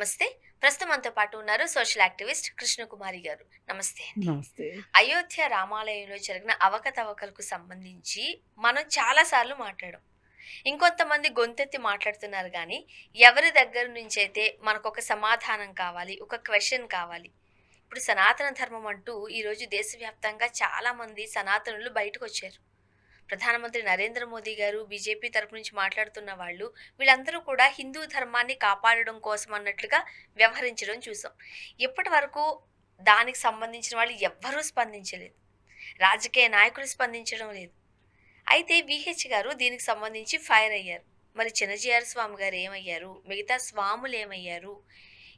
నమస్తే. ప్రస్తుతం మనతో పాటు ఉన్నారు సోషల్ యాక్టివిస్ట్ కృష్ణకుమారి గారు. నమస్తే అండి. నమస్తే. అయోధ్య రామాలయంలో జరిగిన అవకతవకలకు సంబంధించి మనం చాలా సార్లు మాట్లాడాం. ఇంకొంతమంది గొంతెత్తి మాట్లాడుతున్నారు గానీ, ఎవరి దగ్గర నుంచైతే మనకొక సమాధానం కావాలి, ఒక క్వెషన్ కావాలి. ఇప్పుడు సనాతన ధర్మం అంటూ ఈరోజు దేశవ్యాప్తంగా చాలామంది సనాతనులు బయటకొచ్చారు. ప్రధానమంత్రి నరేంద్ర మోదీ గారు బీజేపీ తరపు నుంచి మాట్లాడుతున్న వాళ్ళు వీళ్ళందరూ కూడా హిందూ ధర్మాన్ని కాపాడడం కోసం అన్నట్లుగా వ్యవహరించడం చూసాం. ఇప్పటి వరకు దానికి సంబంధించిన వాళ్ళు ఎవ్వరూ స్పందించలేదు. రాజకీయ నాయకులు స్పందించడం లేదు. అయితే విహెచ్ గారు దీనికి సంబంధించి ఫైర్ అయ్యారు. మరి చిన్నజీఆర్ స్వామి గారు ఏమయ్యారు? మిగతా స్వాములు ఏమయ్యారు?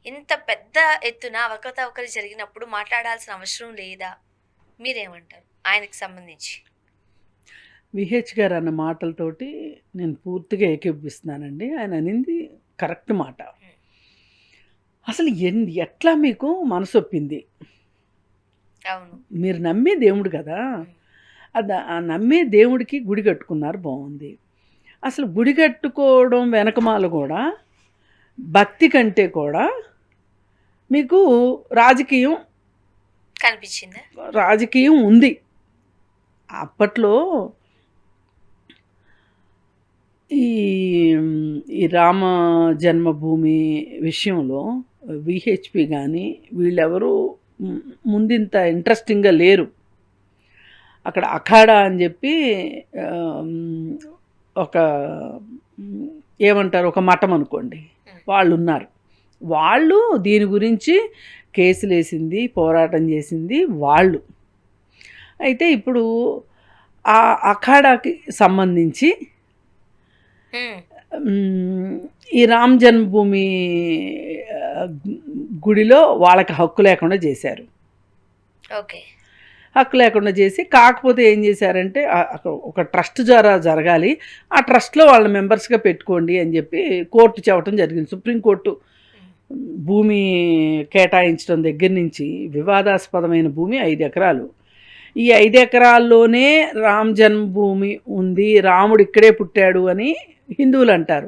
ఇంత పెద్ద ఎత్తున అవకతవకలు జరిగినప్పుడు మాట్లాడాల్సిన అవసరం లేదా? మీరేమంటారు ఆయనకు సంబంధించి? విహెచ్ గారు అన్న మాటలతోటి నేను పూర్తిగా ఏకీభవిస్తున్నానండి. ఆయన అనింది కరెక్ట్ మాట. అసలు ఎట్లా మీకు మనసొప్పింది? అవును. మీరు నమ్మే దేవుడు కదా! ఆ నమ్మే దేవుడికి గుడి కట్టుకున్నారు, బాగుంది. అసలు గుడి కట్టుకోవడం వెనకమాల కూడా భక్తి కంటే కూడా మీకు రాజకీయం కనిపించిందా? రాజకీయం ఉంది. అప్పట్లో ఈ ఈ రామ జన్మభూమి విషయంలో విహెచ్పి కానీ వీళ్ళెవరూ ముందింత ఇంట్రెస్టింగ్గా లేరు. అక్కడ అఖాడా అని చెప్పి ఒక ఏమంటారు, ఒక మఠం అనుకోండి, వాళ్ళు ఉన్నారు. వాళ్ళు దీని గురించి కేసులు వేసింది, పోరాటం చేసింది వాళ్ళు. అయితే ఇప్పుడు ఆ అఖాడాకి సంబంధించి ఈ రామ్ జన్మభూమి గుడిలో వాళ్ళకి హక్కు లేకుండా చేశారు. ఓకే. హక్కు లేకుండా చేసి, కాకపోతే ఏం చేశారంటే ఒక ట్రస్ట్ ద్వారా జరగాలి, ఆ ట్రస్ట్లో వాళ్ళ మెంబర్స్గా పెట్టుకోండి అని చెప్పి కోర్టు చెప్పడం జరిగింది. సుప్రీంకోర్టు భూమి కేటాయించడం దగ్గర నుంచి వివాదాస్పదమైన భూమి 5 ఎకరాలు. ఈ 5 ఎకరాల్లోనే రామ్ జన్మభూమి ఉంది, రాముడు ఇక్కడే పుట్టాడు అని హిందువులు అంటారు.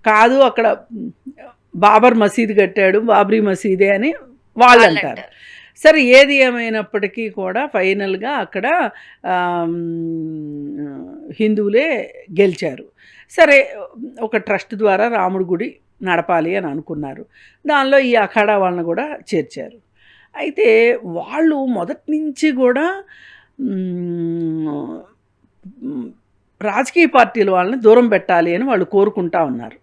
కాదు, అక్కడ బాబర్ మసీదు కట్టాడు, బాబ్రీ మసీదే అని వాళ్ళు అంటారు. సరే, ఏది ఏమైనప్పటికీ కూడా ఫైనల్గా అక్కడ హిందువులే గెలిచారు. సరే, ఒక ట్రస్ట్ ద్వారా రాముడి గుడి నడపాలి అని అనుకున్నారు. దానిలో ఈ అఖాడా వాళ్ళని కూడా చేర్చారు. అయితే వాళ్ళు మొదటి నుంచి కూడా రాజకీయ పార్టీల వాళ్ళని దూరం పెట్టాలి అని వాళ్ళు కోరుకుంటా ఉన్నారు.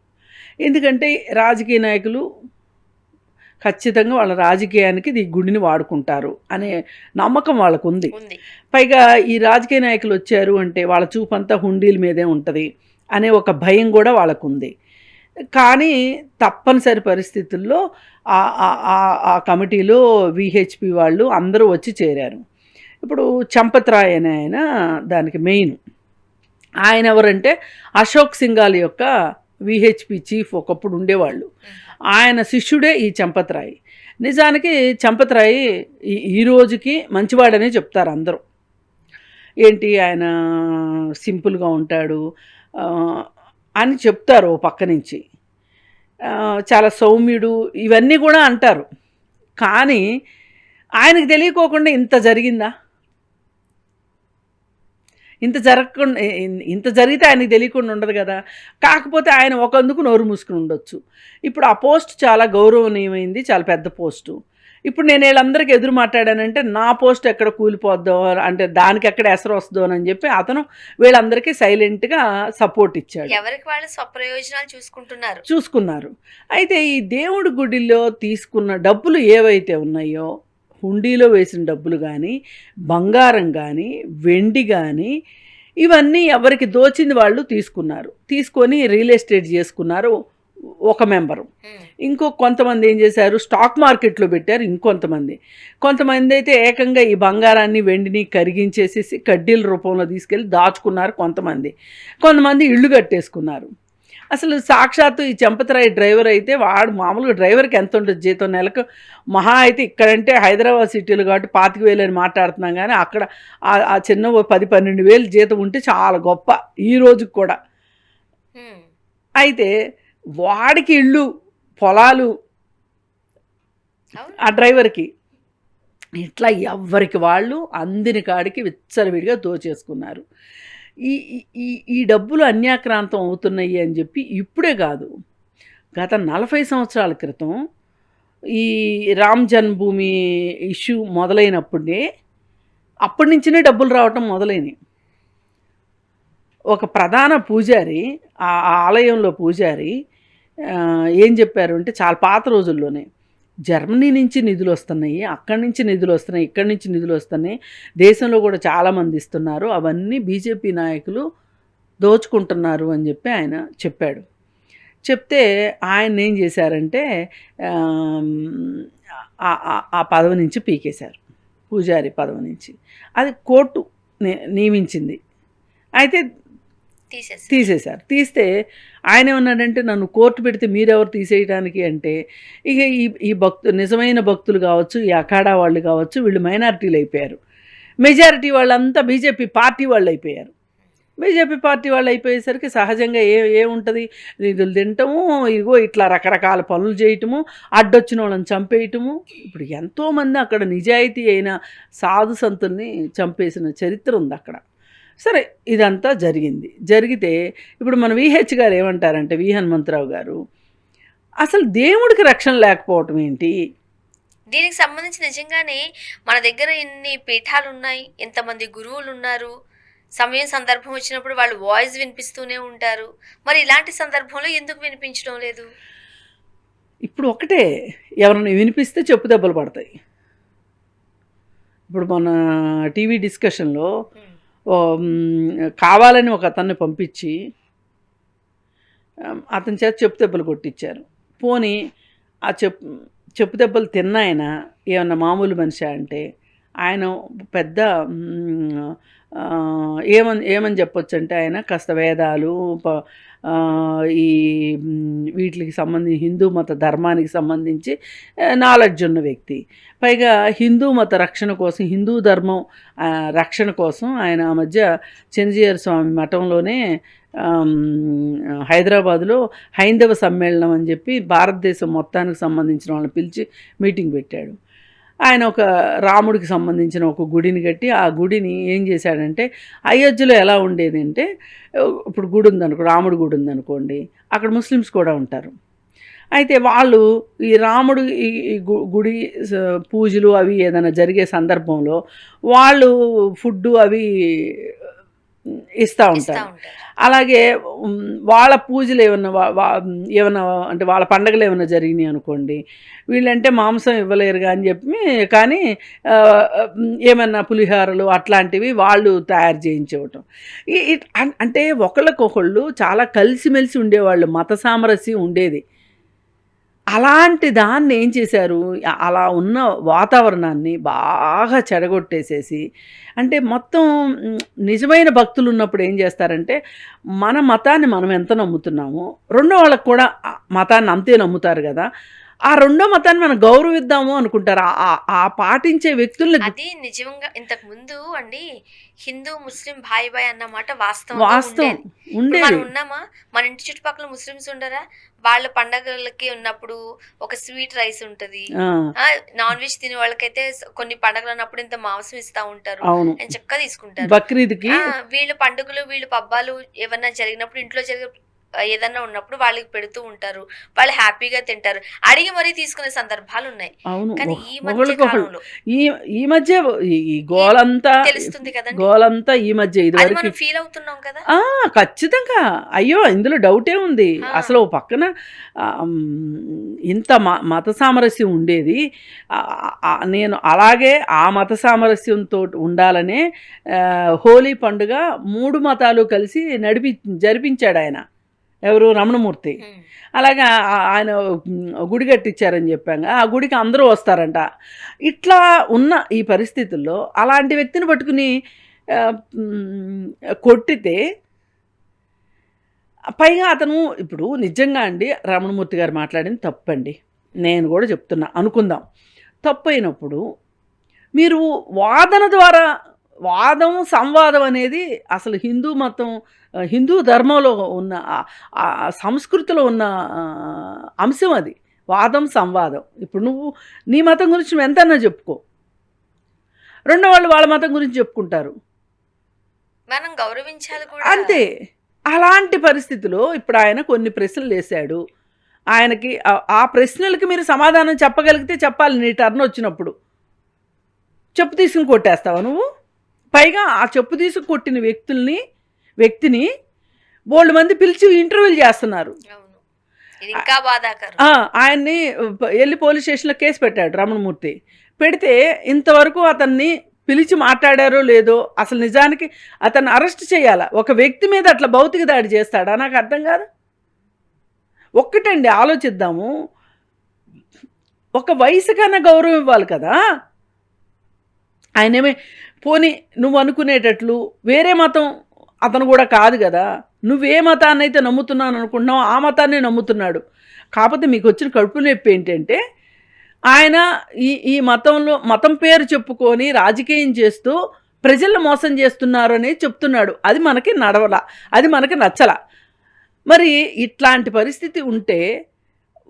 ఎందుకంటే రాజకీయ నాయకులు ఖచ్చితంగా వాళ్ళ రాజకీయానికి ఈ గుడిని వాడుకుంటారు అనే నమ్మకం వాళ్ళకు ఉంది. పైగా ఈ రాజకీయ నాయకులు వచ్చారు అంటే వాళ్ళ చూపంతా హుండీల మీదే ఉంటుంది అనే ఒక భయం కూడా వాళ్ళకు ఉంది. కానీ తప్పనిసరి పరిస్థితుల్లో ఆ కమిటీలో విహెచ్పి వాళ్ళు అందరూ వచ్చి చేరారు. ఇప్పుడు చంపత్ రాయ్ అనే ఆయన దానికి మెయిన్. ఆయన ఎవరంటే అశోక్ సింఘాల్ యొక్క విహెచ్పి చీఫ్ ఒకప్పుడు ఉండేవాళ్ళు. ఆయన శిష్యుడే ఈ చంపత్ రాయ్. నిజానికి చంపత్ రాయ్ ఈ రోజుకి మంచివాడనే చెప్తారు అందరూ. ఏంటి, ఆయన సింపుల్గా ఉంటాడు అని చెప్తారు ఓ పక్క నుంచి. చాలా సౌమ్యుడు ఇవన్నీ కూడా అంటారు. కానీ ఆయనకు తెలియకోకుండా ఇంత జరిగిందా? ఇంత జరిగితే ఆయనకు తెలియకుండా ఉండదు కదా. కాకపోతే ఆయన ఒకందుకు నోరు మూసుకుని ఉండొచ్చు. ఇప్పుడు ఆ పోస్ట్ చాలా గౌరవనీయమైంది, చాలా పెద్ద పోస్టు. ఇప్పుడు నేను వీళ్ళందరికీ ఎదురు మాట్లాడానంటే నా పోస్ట్ ఎక్కడ కూలిపోద్దో, అంటే దానికి ఎక్కడ ఎసరు వస్తుందో అని చెప్పి అతను వీళ్ళందరికీ సైలెంట్గా సపోర్ట్ ఇచ్చాడు. ఎవరికి వాళ్ళు స్వప్రయోజనాలు చూసుకున్నారు. అయితే ఈ దేవుడి గుడిలో తీసుకున్న డబ్బులు ఏవైతే ఉన్నాయో, హుండీలో వేసిన డబ్బులు కానీ, బంగారం కానీ, వెండి కానీ, ఇవన్నీ ఎవరికి దోచింది వాళ్ళు తీసుకున్నారు. తీసుకొని రియల్ ఎస్టేట్ చేసుకున్నారు ఒక మెంబరు. కొంతమంది ఏం చేశారు, స్టాక్ మార్కెట్లో పెట్టారు. కొంతమంది అయితే ఏకంగా ఈ బంగారాన్ని వెండిని కరిగించేసేసి కడ్డీల రూపంలో తీసుకెళ్ళి దాచుకున్నారు. కొంతమంది ఇళ్ళు కట్టేసుకున్నారు. అసలు సాక్షాత్తు ఈ చంపత్ రాయ్ డ్రైవర్ అయితే వాడు మామూలుగా డ్రైవర్కి ఎంత ఉంటుంది జీతం నెలకు? మహా అయితే ఇక్కడంటే హైదరాబాద్ సిటీలో కాబట్టి 25,000 అని మాట్లాడుతున్నాం. కానీ అక్కడ ఆ చిన్న 10-12,000 జీతం ఉంటే చాలా గొప్ప ఈ రోజుకి కూడా. అయితే వాడికి ఇళ్ళు, పొలాలు అవును. ఆ డ్రైవర్కి. ఇట్లా ఎవ్వరికి వాళ్ళు అందిన కాడికి విచ్చలవిడిగా దోచేసుకున్నారు. ఈ ఈ ఈ ఈ డబ్బులు అన్యాక్రాంతం అవుతున్నాయి అని చెప్పి ఇప్పుడే కాదు. గత 40 సంవత్సరాల క్రితం ఈ రామ్ జన్మభూమి ఇష్యూ మొదలైనప్పుడే అప్పటి నుంచినే డబ్బులు రావటం మొదలైనయి. ఒక ప్రధాన పూజారి ఆ ఆలయంలో పూజారి ఏం చెప్పారు అంటే చాలా పాత రోజుల్లోనే జర్మనీ నుంచి నిధులు వస్తున్నాయి, అక్కడి నుంచి నిధులు వస్తున్నాయి, ఇక్కడి నుంచి నిధులు వస్తున్నాయి, దేశంలో కూడా చాలామంది ఇస్తున్నారు, అవన్నీ బీజేపీ నాయకులు దోచుకుంటున్నారు అని చెప్పి ఆయన చెప్పాడు. చెప్తే ఆయన ఏం చేశారంటే ఆ పదవి నుంచి పీకేశారు, పూజారి పదవి నుంచి. అది కోర్టు నియమించింది. అయితే తీసేశారు. తీస్తే ఆయన ఏమన్నాడంటే నన్ను కోర్టు పెడితే మీరెవరు తీసేయడానికి అంటే, ఇక ఈ నిజమైన భక్తులు కావచ్చు, ఈ అఖాడా వాళ్ళు కావచ్చు, వీళ్ళు మైనారిటీలు అయిపోయారు. మెజారిటీ వాళ్ళంతా బీజేపీ పార్టీ వాళ్ళు అయిపోయారు. బీజేపీ పార్టీ వాళ్ళు అయిపోయేసరికి సహజంగా ఏముంటుంది, నిధులు తినటము, ఇదిగో ఇట్లా రకరకాల పనులు చేయటము, అడ్డొచ్చిన వాళ్ళని చంపేయటము. ఇప్పుడు ఎంతోమంది అక్కడ నిజాయితీ అయిన సాధు సంతుల్ని చంపేసిన చరిత్ర ఉంది అక్కడ. సరే, ఇదంతా జరిగింది. జరిగితే ఇప్పుడు మన విహెచ్ గారు ఏమంటారంటే, వి హనుమంతరావు గారు, అసలు దేవుడికి రక్షణ లేకపోవటం ఏంటి? దీనికి సంబంధించి నిజంగానే మన దగ్గర ఇన్ని పీఠాలు ఉన్నాయి, ఎంతమంది గురువులు ఉన్నారు, సమయం సందర్భం వచ్చినప్పుడు వాళ్ళు వాయిస్ వినిపిస్తూనే ఉంటారు, మరి ఇలాంటి సందర్భంలో ఎందుకు వినిపించడం లేదు? ఇప్పుడు ఒకటే, ఎవరైనా వినిపిస్తే చెప్పు దెబ్బలు పడతాయి. ఇప్పుడు మన టీవీ డిస్కషన్లో కావాలని ఒక అతన్ని పంపించి అతని చేత చెప్పు దెబ్బలు కొట్టించారు. పోనీ ఆ చెప్పు దెబ్బలు తిన్న ఆయన ఏమన్నా మామూలు మనిషి అంటే, ఆయన పెద్ద ఏమని చెప్పొచ్చు అంటే, ఆయన కాస్త వేదాలు ఈ వీటికి సంబంధించి హిందూ మత ధర్మానికి సంబంధించి నాలెడ్జ్ ఉన్న వ్యక్తి. పైగా హిందూ మత రక్షణ కోసం, హిందూ ధర్మం రక్షణ కోసం ఆయన ఆ మధ్య చెన్నజీయర్ స్వామి మఠంలోనే హైదరాబాదులో హైందవ సమ్మేళనం అని చెప్పి భారతదేశం మొత్తానికి సంబంధించిన వాళ్ళని పిలిచి మీటింగ్ పెట్టాడు. ఆయన ఒక రాముడికి సంబంధించిన ఒక గుడిని కట్టి, ఆ గుడిని ఏం చేశాడంటే, అయోధ్యలో ఎలా ఉండేది అంటే, ఇప్పుడు గుడి ఉందనుకో, రాముడి గుడి ఉందనుకోండి, అక్కడ ముస్లిమ్స్ కూడా ఉంటారు. అయితే వాళ్ళు ఈ రాముడు ఈ గుడి పూజలు అవి ఏదైనా జరిగే సందర్భంలో వాళ్ళు ఫుడ్డు అవి ఇస్తూ ఉంటారు. అలాగే వాళ్ళ పూజలు ఏమన్నా అంటే వాళ్ళ పండగలు ఏమైనా జరిగినాయి అనుకోండి, వీళ్ళంటే మాంసం ఇవ్వలేరుగా అని చెప్పి, కానీ ఏమన్నా పులిహోరలు అట్లాంటివి వాళ్ళు తయారు చేయించవటం. అంటే ఒకళ్ళకొకళ్ళు చాలా కలిసిమెలిసి ఉండేవాళ్ళు, మత సామరస్యం ఉండేది. అలాంటి దాన్ని ఏం చేశారు, అలా ఉన్న వాతావరణాన్ని బాగా చెడగొట్టేసేసి, అంటే మొత్తం నిజమైన భక్తులు ఉన్నప్పుడు ఏం చేస్తారంటే, మన మతాన్ని మనం ఎంత నమ్ముతున్నామో రెండో వాళ్ళకు కూడా మతాన్ని అంతే నమ్ముతారు కదా, ఆ రెండో మతాన్ని మనం గౌరవిద్దాము అనుకుంటారు. ఆ పాటించే వ్యక్తుల్ని. అది నిజంగా ఇంతకు ముందు అండి హిందూ ముస్లిం భాయ్ భాయ్ అన్నమాట వాస్తవం ఉండేది. మనం ఉన్నామా, మన ఇంటి చుట్టుపక్కల ముస్లిమ్స్ ఉండరా, వాళ్ళ పండగలకి ఉన్నప్పుడు ఒక స్వీట్ రైస్ ఉంటది, నాన్ వెజ్ తినే వాళ్ళకైతే కొన్ని పండగలు ఉన్నప్పుడు ఇంత మాంసం ఇస్తా ఉంటారు, చక్కగా తీసుకుంటారు. బక్రీద్కి వీళ్ళు పండుగలు వీళ్ళు పబ్బాలు ఏమన్నా జరిగినప్పుడు, ఇంట్లో జరిగే ఏదన్నా ఉన్నప్పుడు వాళ్ళకి పెడుతూ ఉంటారు, వాళ్ళు హ్యాపీగా తింటారు, అడిగి మరీ తీసుకునే సందర్భాలు ఉన్నాయి. కానీ ఈ మధ్య ఈ గోలంతా తెలుస్తుంది కదా, గోలంతా ఈ మధ్య ఇది ఫీల్ అవుతున్నాం కదా. ఖచ్చితంగా, అయ్యో ఇందులో డౌటే ఉంది. అసలు పక్కన ఇంత మత సామరస్యం ఉండేది, నేను అలాగే ఆ మత సామరస్యంతో ఉండాలనే హోలీ పండుగ 3 మతాలు కలిసి జరిపించాడు ఆయన, ఎవరు, రమణమూర్తి. అలాగే ఆయన గుడి కట్టించారని చెప్పాங்க, ఆ గుడికి అందరూ వస్తారంట. ఇట్లా ఉన్న ఈ పరిస్థితుల్లో అలాంటి వ్యక్తిని పట్టుకుని కొట్టితే, పైగా అతను ఇప్పుడు నిజంగా అండి రమణమూర్తి గారు మాట్లాడింది తప్పండి, నేను కూడా చెప్తున్నా, అనుకుందాం తప్పు అయినప్పుడు మీరు వాదన ద్వారా, సంవాదం అనేది అసలు హిందూ మతం, హిందూ ధర్మంలో ఉన్న సంస్కృతిలో ఉన్న అంశం అది. వాదం సంవాదం. ఇప్పుడు నువ్వు నీ మతం గురించి నువ్వు ఎంతన్నా చెప్పుకో, రెండో వాళ్ళు వాళ్ళ మతం గురించి చెప్పుకుంటారు. మనం గౌరవించాలి కూడా. అంతే. అలాంటి పరిస్థితిలో ఇప్పుడు ఆయన కొన్ని ప్రశ్నలు వేశాడు. ఆయనకి ఆ ప్రశ్నలకి మీరు సమాధానం చెప్పగలిగితే చెప్పాలి. నీ టర్న్ వచ్చినప్పుడు చెప్పు తీసుకుని కొట్టేస్తావా నువ్వు? పైగా ఆ చెప్పు తీసుకు కొట్టిన వ్యక్తిని బోల్డ్ మంది పిలిచి ఇంటర్వ్యూలు చేస్తున్నారు. అవును, ఇది ఇంకా బాధాకరం. ఆయన్ని వెళ్ళి పోలీస్ స్టేషన్లో కేసు పెట్టాడు రమణమూర్తి. పెడితే ఇంతవరకు అతన్ని పిలిచి మాట్లాడారో లేదో, అసలు నిజానికి అతన్ని అరెస్ట్ చేయాలా? ఒక వ్యక్తి మీద అట్లా భౌతిక దాడి చేస్తాడా? నాకు అర్థం కాదు. ఒక్కటండి ఆలోచిద్దాము, ఒక వయసు కన్నా గౌరవం ఇవ్వాలి కదా. ఆయనేమే పోనీ నువ్వు అనుకునేటట్లు వేరే మతం అతను కూడా కాదు కదా. నువ్వే మతాన్ని అయితే నమ్ముతున్నాను అనుకుంటున్నావు ఆ మతాన్ని నమ్ముతున్నాడు. కాకపోతే మీకు వచ్చిన కడుపు నొప్పి ఏంటంటే ఆయన ఈ మతం పేరు చెప్పుకొని రాజకీయం చేస్తూ ప్రజలను మోసం చేస్తున్నారు అనేది చెప్తున్నాడు. అది మనకి నడవల, అది మనకి నచ్చల. మరి ఇట్లాంటి పరిస్థితి ఉంటే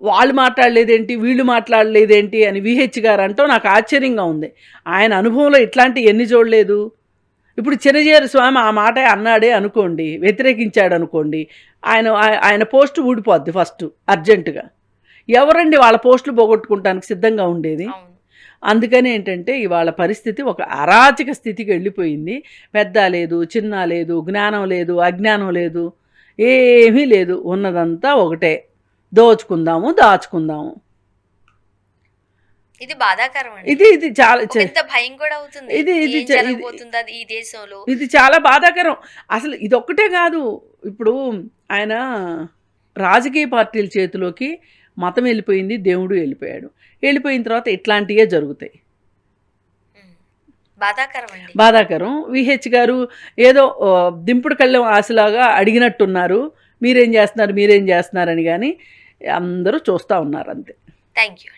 వాళ్ళు మాట్లాడలేదేంటి, వీళ్ళు మాట్లాడలేదేంటి అని విహెచ్ గారు అంటాం నాకు ఆశ్చర్యంగా ఉంది. ఆయన అనుభవంలో ఇట్లాంటి ఎన్ని చూడలేదు. ఇప్పుడు చిన్నజీయర్ స్వామి ఆ మాట అన్నాడే అనుకోండి, వ్యతిరేకించాడు అనుకోండి, ఆయన పోస్టు ఊడిపోద్ది ఫస్ట్ అర్జెంటుగా. ఎవరండి వాళ్ళ పోస్టులు పోగొట్టుకుంటానికి సిద్ధంగా ఉండేది? అందుకని ఏంటంటే ఇవాళ పరిస్థితి ఒక అరాచక స్థితికి వెళ్ళిపోయింది. పెద్ద లేదు, చిన్న లేదు, జ్ఞానం లేదు, అజ్ఞానం లేదు, ఏమీ లేదు. ఉన్నదంతా ఒకటే, దోచుకుందాము దాచుకుందాము. ఇది బాధాకరం అండి. ఇది చాలా ఎంత భయం కూడా అవుతుంది. ఈ దేశంలో ఇది చాలా బాధాకరం. అసలు ఇది ఒక్కటే కాదు, ఇప్పుడు ఆయన రాజకీయ పార్టీల చేతిలోకి మతం వెళ్ళిపోయింది, దేవుడు వెళ్ళిపోయాడు. వెళ్ళిపోయిన తర్వాత ఇట్లాంటివే జరుగుతాయి. బాధాకరం. విహెచ్ గారు ఏదో దింపుడు కళ్ళెం ఆశలాగా అడిగినట్టున్నారు, మీరేం చేస్తున్నారు అని. కానీ అందరూ చూస్తూ ఉన్నారు అంతే. Thank you.